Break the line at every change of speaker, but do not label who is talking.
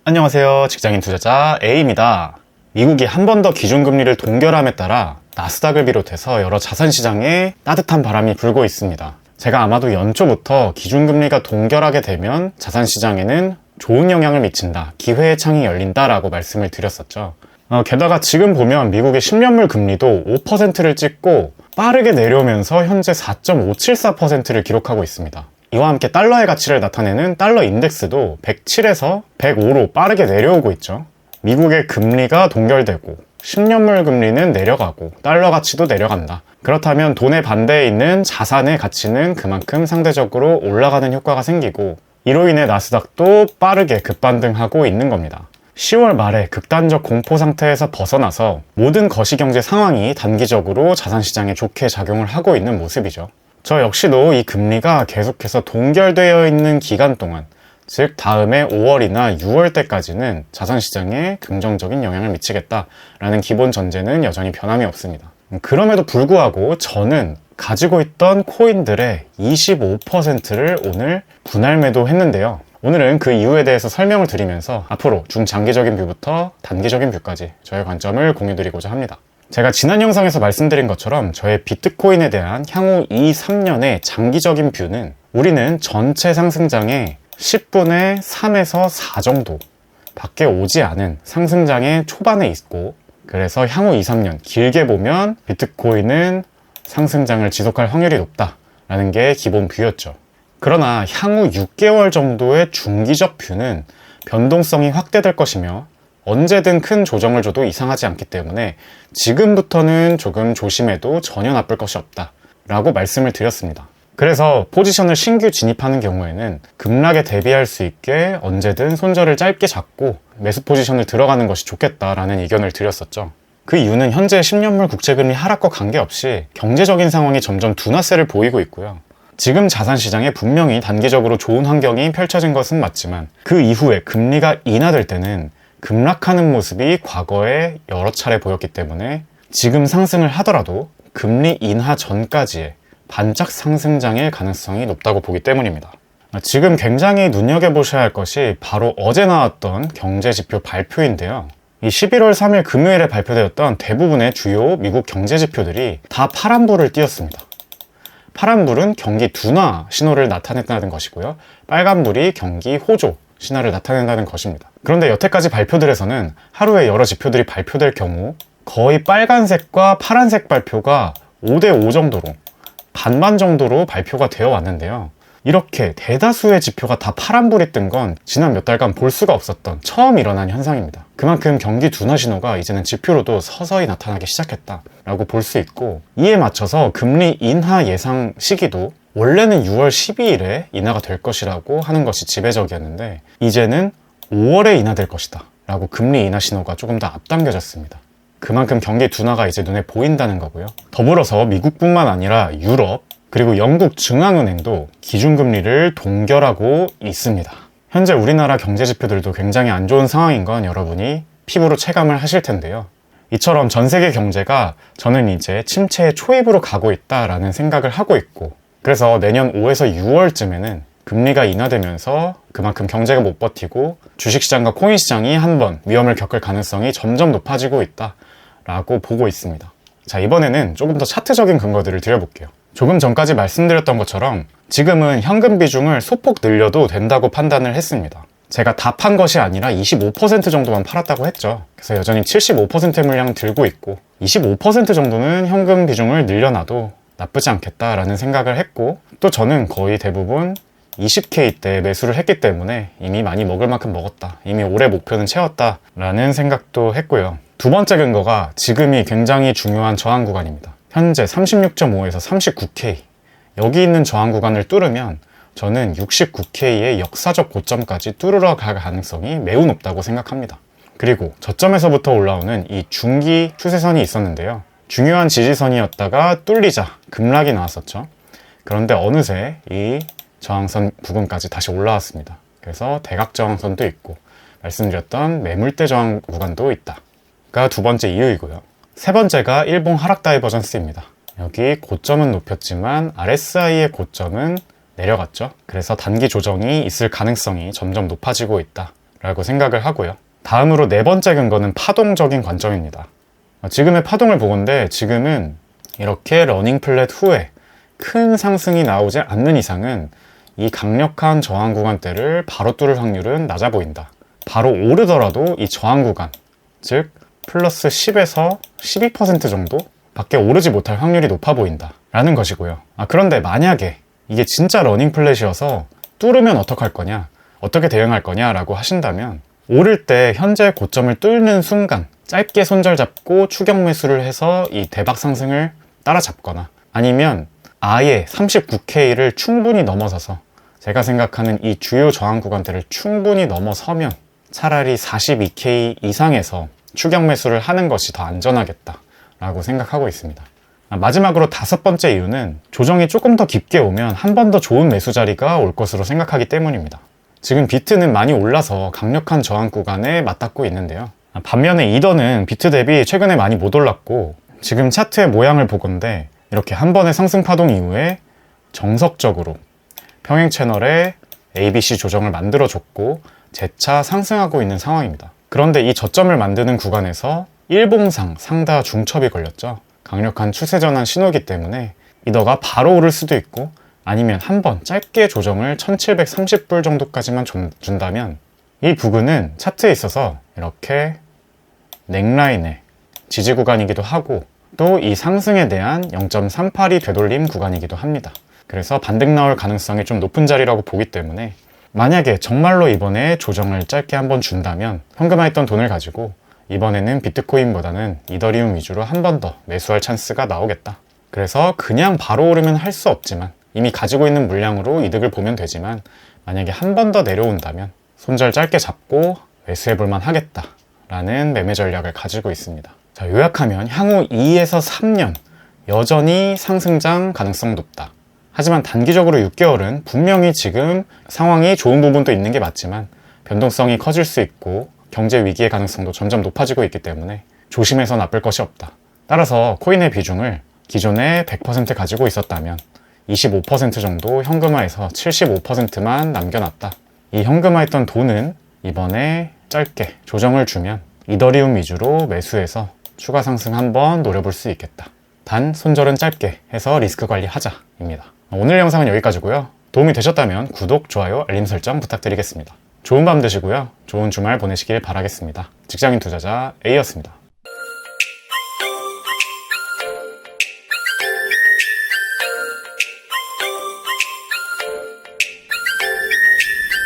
안녕하세요. 직장인 투자자 A입니다. 미국이 한 번 더 기준금리를 동결함에 따라 나스닥을 비롯해서 여러 자산시장에 따뜻한 바람이 불고 있습니다. 제가 아마도 연초부터 기준금리가 동결하게 되면 자산시장에는 좋은 영향을 미친다, 기회의 창이 열린다라고 말씀을 드렸었죠. 게다가 지금 보면 미국의 10년물 금리도 5%를 찍고 빠르게 내려오면서 현재 4.574%를 기록하고 있습니다. 이와 함께 달러의 가치를 나타내는 달러 인덱스도 107에서 105로 빠르게 내려오고 있죠. 미국의 금리가 동결되고 10년물 금리는 내려가고 달러 가치도 내려간다. 그렇다면 돈의 반대에 있는 자산의 가치는 그만큼 상대적으로 올라가는 효과가 생기고, 이로 인해 나스닥도 빠르게 급반등하고 있는 겁니다. 10월 말에 극단적 공포 상태에서 벗어나서 모든 거시경제 상황이 단기적으로 자산시장에 좋게 작용을 하고 있는 모습이죠. 저 역시도 이 금리가 계속해서 동결되어 있는 기간 동안, 즉 다음해 5월이나 6월 때까지는 자산시장에 긍정적인 영향을 미치겠다라는 기본 전제는 여전히 변함이 없습니다. 그럼에도 불구하고 저는 가지고 있던 코인들의 25%를 오늘 분할 매도했는데요. 오늘은 그 이유에 대해서 설명을 드리면서 앞으로 중장기적인 뷰부터 단기적인 뷰까지 저의 관점을 공유드리고자 합니다. 제가 지난 영상에서 말씀드린 것처럼 저의 비트코인에 대한 향후 2, 3년의 장기적인 뷰는, 우리는 전체 상승장의 10분의 3에서 4 정도 밖에 오지 않은 상승장의 초반에 있고, 그래서 향후 2, 3년 길게 보면 비트코인은 상승장을 지속할 확률이 높다라는 게 기본 뷰였죠. 그러나 향후 6개월 정도의 중기적 뷰는 변동성이 확대될 것이며 언제든 큰 조정을 줘도 이상하지 않기 때문에 지금부터는 조금 조심해도 전혀 나쁠 것이 없다 라고 말씀을 드렸습니다. 그래서 포지션을 신규 진입하는 경우에는 급락에 대비할 수 있게 언제든 손절을 짧게 잡고 매수 포지션을 들어가는 것이 좋겠다라는 의견을 드렸었죠. 그 이유는 현재 10년물 국채금리 하락과 관계없이 경제적인 상황이 점점 둔화세를 보이고 있고요. 지금 자산시장에 분명히 단기적으로 좋은 환경이 펼쳐진 것은 맞지만 그 이후에 금리가 인하될 때는 급락하는 모습이 과거에 여러 차례 보였기 때문에 지금 상승을 하더라도 금리 인하 전까지의 반짝 상승장의 가능성이 높다고 보기 때문입니다. 지금 굉장히 눈여겨보셔야 할 것이 바로 어제 나왔던 경제지표 발표인데요. 이 11월 3일 금요일에 발표되었던 대부분의 주요 미국 경제지표들이 다 파란불을 띄었습니다. 파란불은 경기 둔화 신호를 나타낸다는 것이고요. 빨간불이 경기 호조 신호를 나타낸다는 것입니다. 그런데 여태까지 발표들에서는 하루에 여러 지표들이 발표될 경우 거의 빨간색과 파란색 발표가 5대5 정도로, 반반 정도로 발표가 되어 왔는데요. 이렇게 대다수의 지표가 다 파란불이 뜬 건 지난 몇 달간 볼 수가 없었던 처음 일어난 현상입니다. 그만큼 경기 둔화 신호가 이제는 지표로도 서서히 나타나기 시작했다라고 볼 수 있고, 이에 맞춰서 금리 인하 예상 시기도 원래는 6월 12일에 인하가 될 것이라고 하는 것이 지배적이었는데 이제는 5월에 인하될 것이다 라고 금리 인하 신호가 조금 더 앞당겨졌습니다. 그만큼 경기 둔화가 이제 눈에 보인다는 거고요. 더불어서 미국뿐만 아니라 유럽, 그리고 영국 중앙은행도 기준금리를 동결하고 있습니다. 현재 우리나라 경제지표들도 굉장히 안 좋은 상황인 건 여러분이 피부로 체감을 하실 텐데요. 이처럼 전 세계 경제가 저는 이제 침체의 초입으로 가고 있다라는 생각을 하고 있고, 그래서 내년 5에서 6월쯤에는 금리가 인하되면서 그만큼 경제가 못 버티고 주식시장과 코인시장이 한번 위험을 겪을 가능성이 점점 높아지고 있다라고 보고 있습니다. 자, 이번에는 조금 더 차트적인 근거들을 드려볼게요. 조금 전까지 말씀드렸던 것처럼 지금은 현금 비중을 소폭 늘려도 된다고 판단을 했습니다. 제가 다 판 것이 아니라 25% 정도만 팔았다고 했죠. 그래서 여전히 75%의 물량 들고 있고 25% 정도는 현금 비중을 늘려놔도 나쁘지 않겠다라는 생각을 했고, 또 저는 거의 대부분 20K 때 매수를 했기 때문에 이미 많이 먹을 만큼 먹었다, 이미 올해 목표는 채웠다라는 생각도 했고요. 두 번째 근거가 지금이 굉장히 중요한 저항 구간입니다. 현재 36.5에서 39K, 여기 있는 저항 구간을 뚫으면 저는 69K의 역사적 고점까지 뚫으러 갈 가능성이 매우 높다고 생각합니다. 그리고 저점에서부터 올라오는 이 중기 추세선이 있었는데요. 중요한 지지선이었다가 뚫리자 급락이 나왔었죠. 그런데 어느새 이 저항선 부근까지 다시 올라왔습니다. 그래서 대각 저항선도 있고 말씀드렸던 매물대 저항 구간도 있다가 두 번째 이유이고요. 세 번째가 일봉 하락 다이버전스입니다. 여기 고점은 높였지만 RSI의 고점은 내려갔죠. 그래서 단기 조정이 있을 가능성이 점점 높아지고 있다 라고 생각을 하고요. 다음으로 네 번째 근거는 파동적인 관점입니다. 지금의 파동을 보건대 지금은 이렇게 러닝 플랫 후에 큰 상승이 나오지 않는 이상은 이 강력한 저항 구간대를 바로 뚫을 확률은 낮아 보인다. 바로 오르더라도 이 저항 구간, 즉 플러스 10에서 12% 정도 밖에 오르지 못할 확률이 높아 보인다 라는 것이고요. 그런데 만약에 이게 진짜 러닝 플랫이어서 뚫으면 어떡할 거냐, 어떻게 대응할 거냐 라고 하신다면, 오를 때 현재 고점을 뚫는 순간 짧게 손절 잡고 추격 매수를 해서 이 대박 상승을 따라잡거나, 아니면 아예 39K를 충분히 넘어서서 제가 생각하는 이 주요 저항 구간대를 충분히 넘어서면 차라리 42K 이상에서 추격 매수를 하는 것이 더 안전하겠다 라고 생각하고 있습니다. 마지막으로 다섯 번째 이유는 조정이 조금 더 깊게 오면 한 번 더 좋은 매수 자리가 올 것으로 생각하기 때문입니다. 지금 비트는 많이 올라서 강력한 저항 구간에 맞닿고 있는데요. 반면에 이더는 비트 대비 최근에 많이 못 올랐고, 지금 차트의 모양을 보건대 이렇게 한 번의 상승 파동 이후에 정석적으로 평행 채널에 ABC 조정을 만들어줬고 재차 상승하고 있는 상황입니다. 그런데 이 저점을 만드는 구간에서 일봉상 상다 중첩이 걸렸죠. 강력한 추세 전환 신호기 때문에 이더가 바로 오를 수도 있고, 아니면 한번 짧게 조정을 1730불 정도까지만 준다면 이 부근은 차트에 있어서 이렇게 넥라인의 지지 구간이기도 하고, 또 이 상승에 대한 0.38이 되돌림 구간이기도 합니다. 그래서 반등 나올 가능성이 좀 높은 자리라고 보기 때문에, 만약에 정말로 이번에 조정을 짧게 한번 준다면 현금화했던 돈을 가지고 이번에는 비트코인보다는 이더리움 위주로 한 번 더 매수할 찬스가 나오겠다. 그래서 그냥 바로 오르면 할 수 없지만 이미 가지고 있는 물량으로 이득을 보면 되지만, 만약에 한 번 더 내려온다면 손절 짧게 잡고 매수해볼만 하겠다 라는 매매 전략을 가지고 있습니다. 자, 요약하면 향후 2에서 3년 여전히 상승장 가능성 높다. 하지만 단기적으로 6개월은 분명히 지금 상황이 좋은 부분도 있는 게 맞지만 변동성이 커질 수 있고 경제 위기의 가능성도 점점 높아지고 있기 때문에 조심해서 나쁠 것이 없다. 따라서 코인의 비중을 기존에 100% 가지고 있었다면 25% 정도 현금화해서 75%만 남겨놨다. 이 현금화했던 돈은 이번에 짧게 조정을 주면 이더리움 위주로 매수해서 추가 상승 한번 노려볼 수 있겠다. 단 손절은 짧게 해서 리스크 관리하자입니다. 오늘 영상은 여기까지고요. 도움이 되셨다면 구독, 좋아요, 알림 설정 부탁드리겠습니다. 좋은 밤 되시고요. 좋은 주말 보내시길 바라겠습니다. 직장인 투자자 A였습니다.